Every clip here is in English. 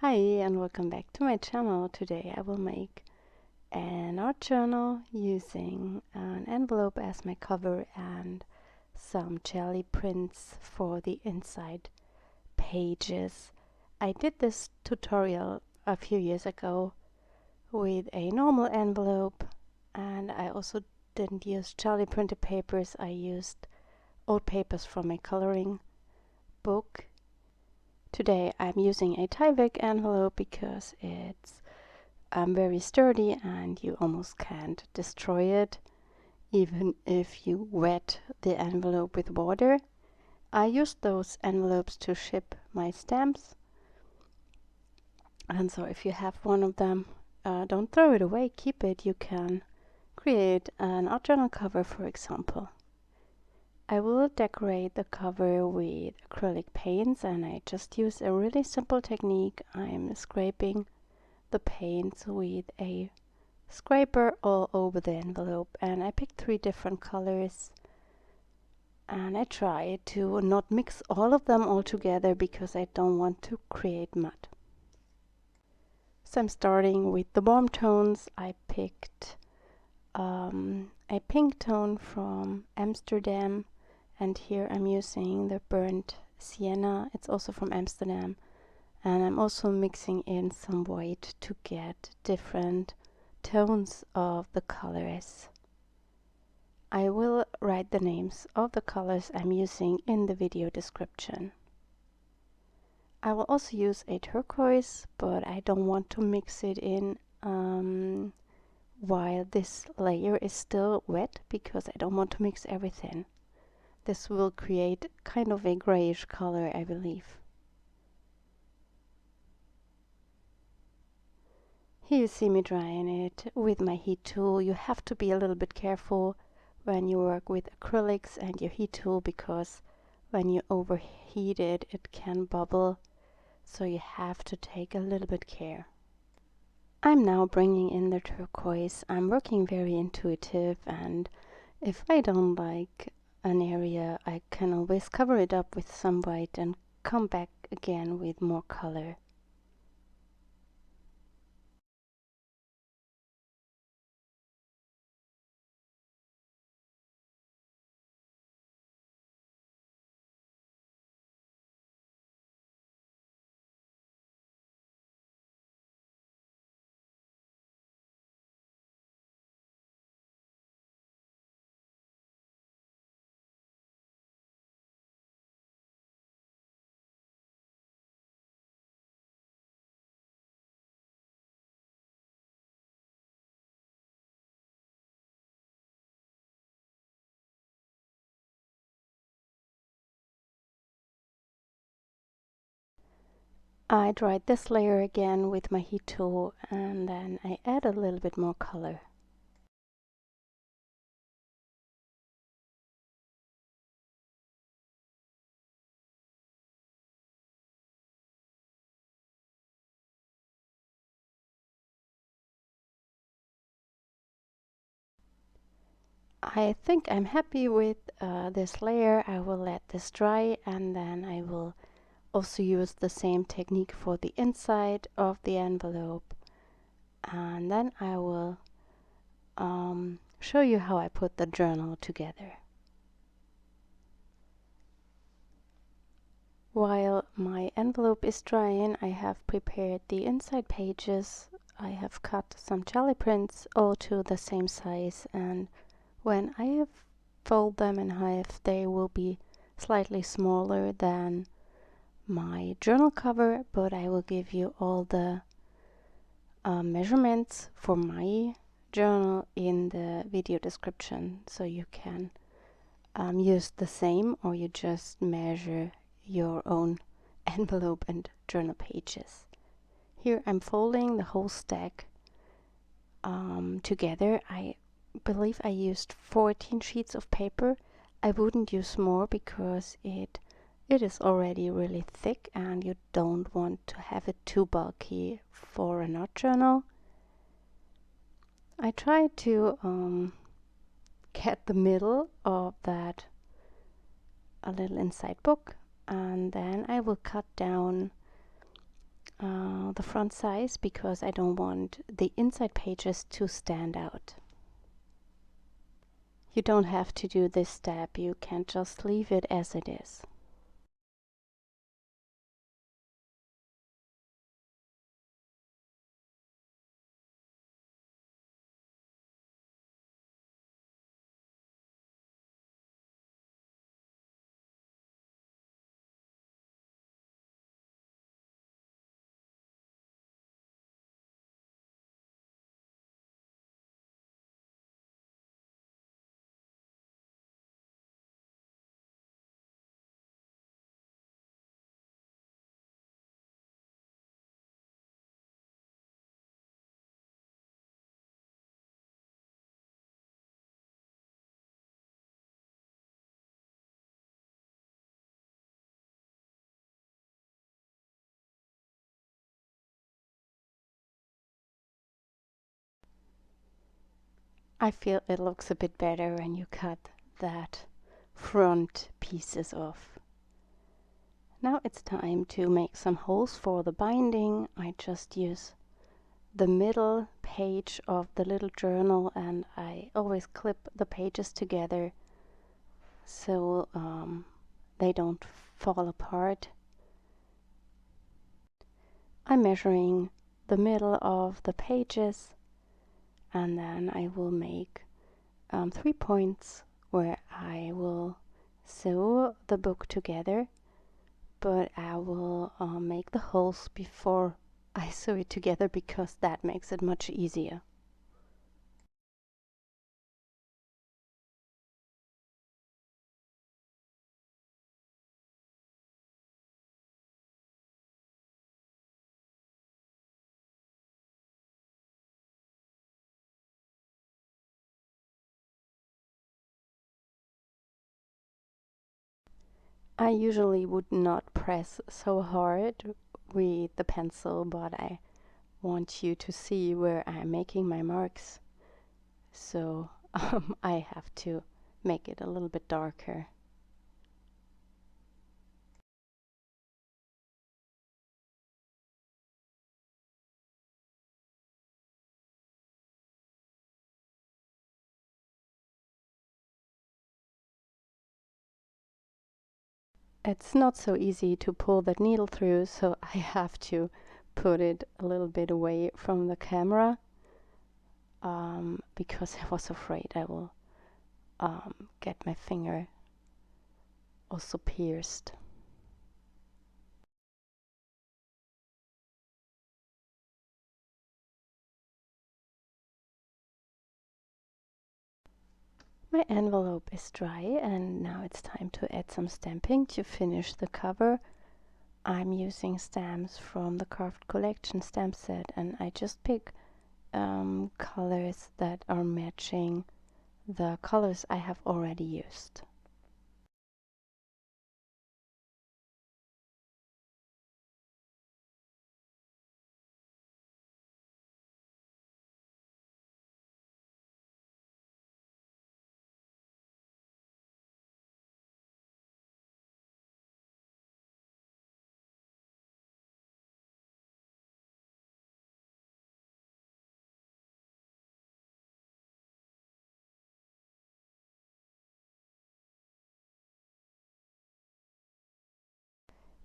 Hi and welcome back to my channel. Today I will make an art journal using an envelope as my cover and some jelly prints for the inside pages. I did this tutorial a few years ago with a normal envelope, and I also didn't use jelly printed papers. I used old papers from a coloring book. Today I'm using a Tyvek envelope because it's very sturdy and you almost can't destroy it even if you wet the envelope with water. I used those envelopes to ship my stamps, and so if you have one of them, don't throw it away, keep it. You can create an art journal cover, for example. I will decorate the cover with acrylic paints, and I just use a really simple technique. I'm scraping the paints with a scraper all over the envelope, and I picked 3 different colors, and I try to not mix all of them all together because I don't want to create mud. So I'm starting with the warm tones. I picked a pink tone from Amsterdam, and here I'm using the burnt Sienna. It's also from Amsterdam, and I'm also mixing in some white to get different tones of the colors. I will write the names of the colors I'm using in the video description. I will also use a turquoise, but I don't want to mix it in while this layer is still wet because I don't want to mix everything. This will create kind of a grayish color, I believe. Here you see me drying it with my heat tool. You have to be a little bit careful when you work with acrylics and your heat tool, because when you overheat it, it can bubble, so you have to take a little bit care. I'm now bringing in the turquoise. I'm working very intuitive, and if I don't like an area, I can always cover it up with some white and come back again with more color. I dried this layer again with my heat tool, and then I add a little bit more color. I think I'm happy with this layer. I will let this dry, and then I will also use the same technique for the inside of the envelope, and then I will show you how I put the journal together. While my envelope is drying, I have prepared the inside pages. I have cut some jelly prints all to the same size, and when I have fold them in half, they will be slightly smaller than my journal cover, but I will give you all the measurements for my journal in the video description, so you can use the same, or you just measure your own envelope and journal pages. Here I'm folding the whole stack together. I believe I used 14 sheets of paper. I wouldn't use more because it is already really thick and you don't want to have it too bulky for an art journal. I tried to get the middle of that a little inside book, and then I will cut down the front size because I don't want the inside pages to stand out. You don't have to do this step, you can just leave it as it is. I feel it looks a bit better when you cut that front pieces off. Now it's time to make some holes for the binding. I just use the middle page of the little journal and I always clip the pages together so they don't fall apart. I'm measuring the middle of the pages and then I will make 3 points where I will sew the book together, but I will make the holes before I sew it together because that makes it much easier. I usually would not press so hard with the pencil, but I want you to see where I'm making my marks, so I have to make it a little bit darker. It's not so easy to pull that needle through, so I have to put it a little bit away from the camera because I was afraid I will get my finger also pierced. My envelope is dry and now it's time to add some stamping to finish the cover. I'm using stamps from the Carved Collection stamp set and I just pick colors that are matching the colors I have already used.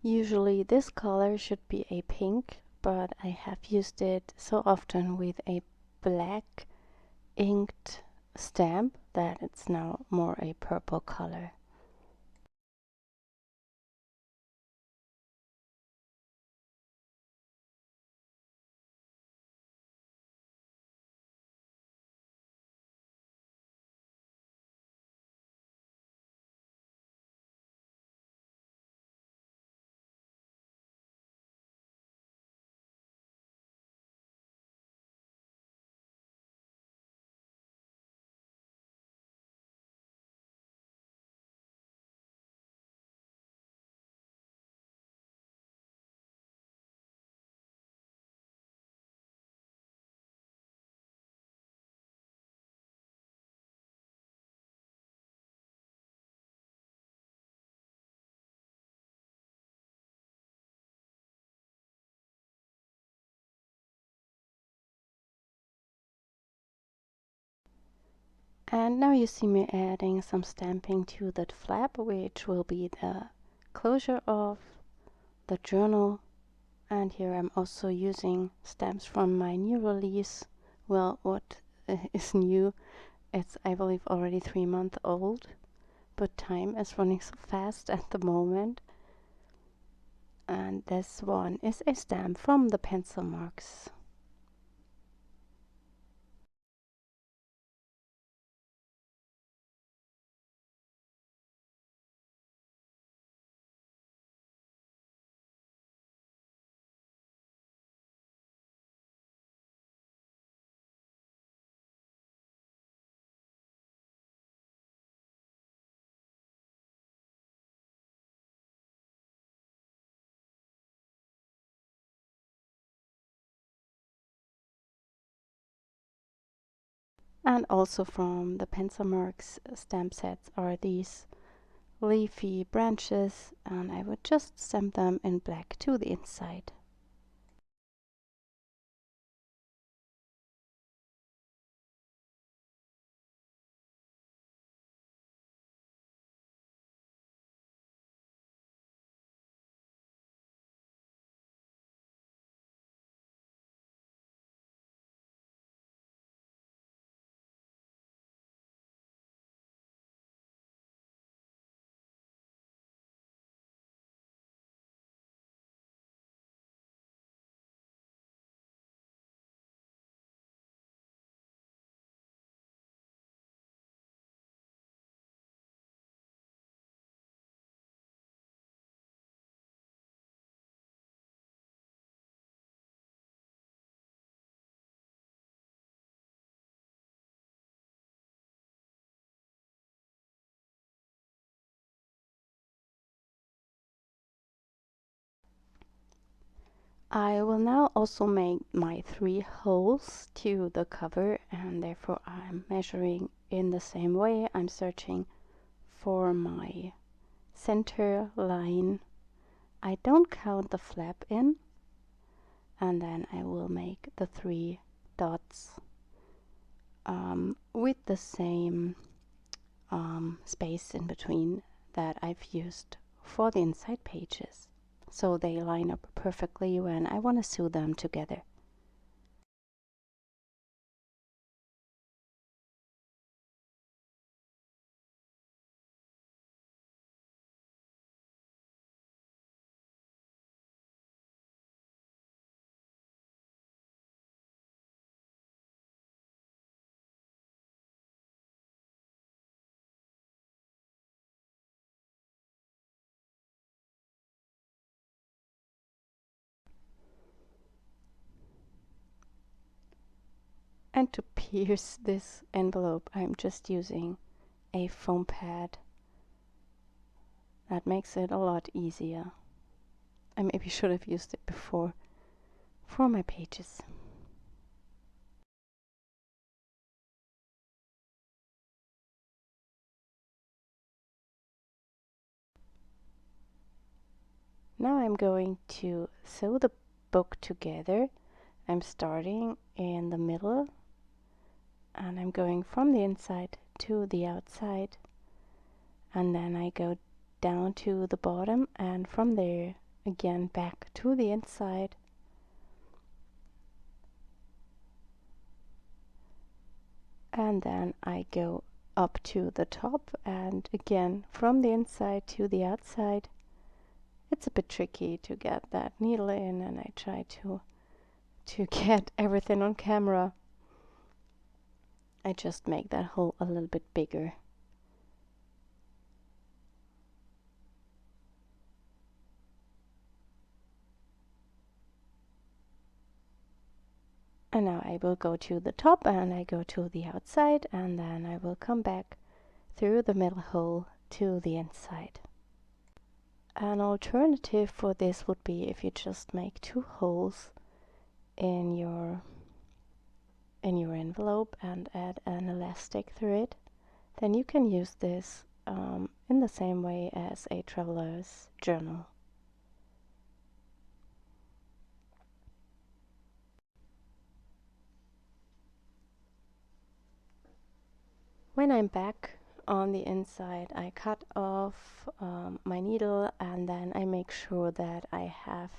Usually this color should be a pink, but I have used it so often with a black inked stamp that it's now more a purple color. And now you see me adding some stamping to that flap, which will be the closure of the journal. And here I'm also using stamps from my new release. Well, what is new? It's, I believe, already 3 months old, but time is running so fast at the moment. And this one is a stamp from the pencil marks. And also from the pencil marks stamp sets are these leafy branches, and I would just stamp them in black to the inside. I will now also make my 3 holes to the cover, and therefore I'm measuring in the same way. I'm searching for my center line. I don't count the flap in, and then I will make the 3 dots with the same space in between that I've used for the inside pages, so they line up perfectly when I want to sew them together. And to pierce this envelope, I'm just using a foam pad. That makes it a lot easier. I maybe should have used it before for my pages. Now I'm going to sew the book together. I'm starting in the middle, and I'm going from the inside to the outside, and then I go down to the bottom, and from there again back to the inside. And then I go up to the top, and again from the inside to the outside. It's a bit tricky to get that needle in, and I try to get everything on camera. I just make that hole a little bit bigger. And now I will go to the top, and I go to the outside, and then I will come back through the middle hole to the inside. An alternative for this would be if you just make 2 holes in your envelope and add an elastic through it. Then you can use this in the same way as a traveler's journal. When I'm back on the inside, I cut off my needle, and then I make sure that I have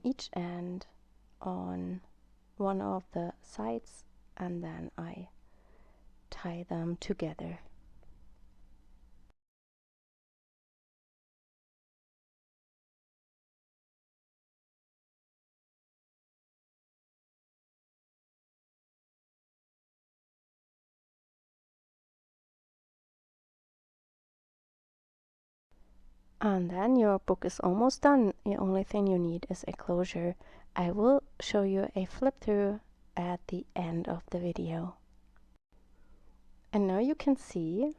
each end on one of the sides, and then I tie them together. And then your book is almost done. The only thing you need is a closure. I will show you a flip through at the end of the video. And now you can see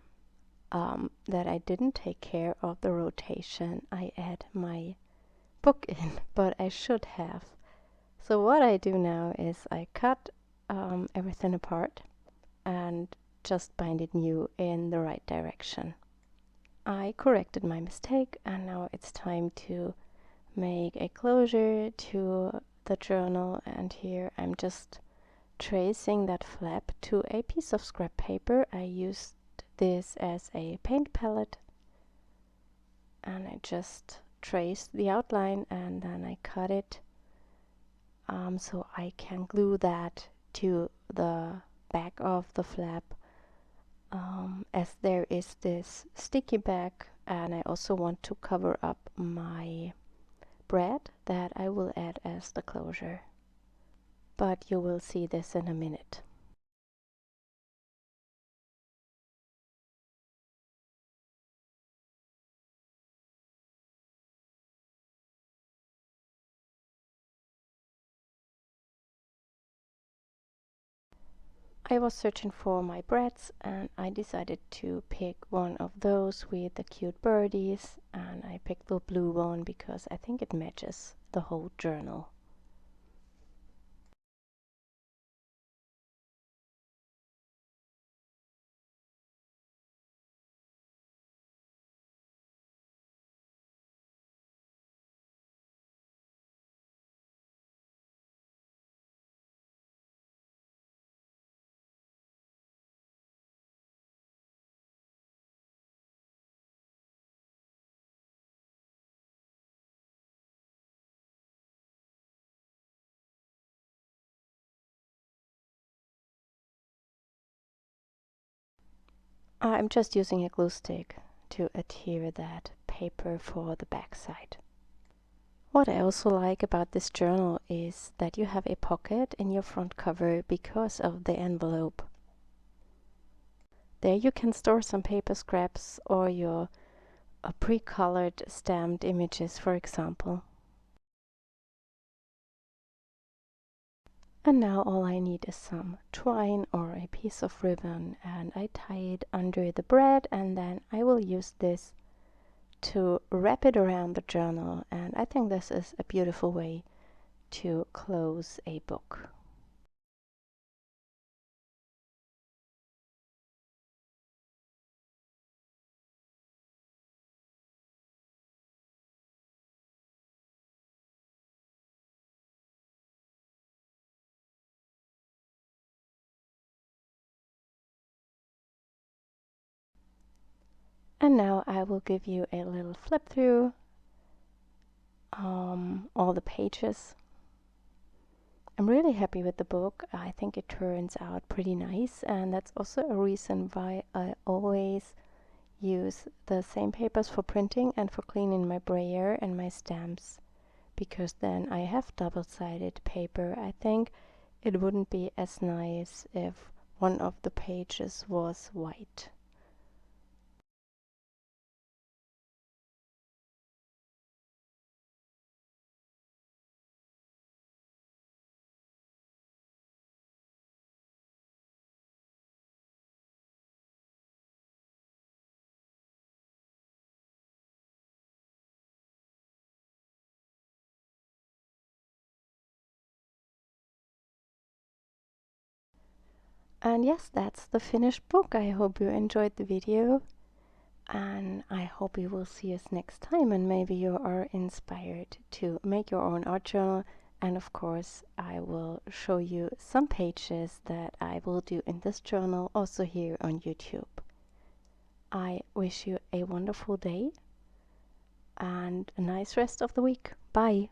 that I didn't take care of the rotation. I add my book in, but I should have. So what I do now is I cut everything apart and just bind it new in the right direction. I corrected my mistake, and now it's time to make a closure to the journal, and here I'm just tracing that flap to a piece of scrap paper. I used this as a paint palette, and I just traced the outline, and then I cut it so I can glue that to the back of the flap, as there is this sticky back, and I also want to cover up my bread that I will add as the closure. But you will see this in a minute. I was searching for my breads, and I decided to pick one of those with the cute birdies, and I picked the blue one because I think it matches the whole journal. I'm just using a glue stick to adhere that paper for the back side. What I also like about this journal is that you have a pocket in your front cover because of the envelope. There you can store some paper scraps or your pre-colored stamped images, for example. And now all I need is some twine or a piece of ribbon, and I tie it under the bread, and then I will use this to wrap it around the journal, and I think this is a beautiful way to close a book. And now I will give you a little flip through all the pages. I'm really happy with the book. I think it turns out pretty nice, and that's also a reason why I always use the same papers for printing and for cleaning my brayer and my stamps, because then I have double-sided paper. I think it wouldn't be as nice if one of the pages was white. And yes, that's the finished book. I hope you enjoyed the video, and I hope you will see us next time, and maybe you are inspired to make your own art journal And of course, I will show you some pages that I will do in this journal, also here on YouTube. I wish you a wonderful day and a nice rest of the week. Bye!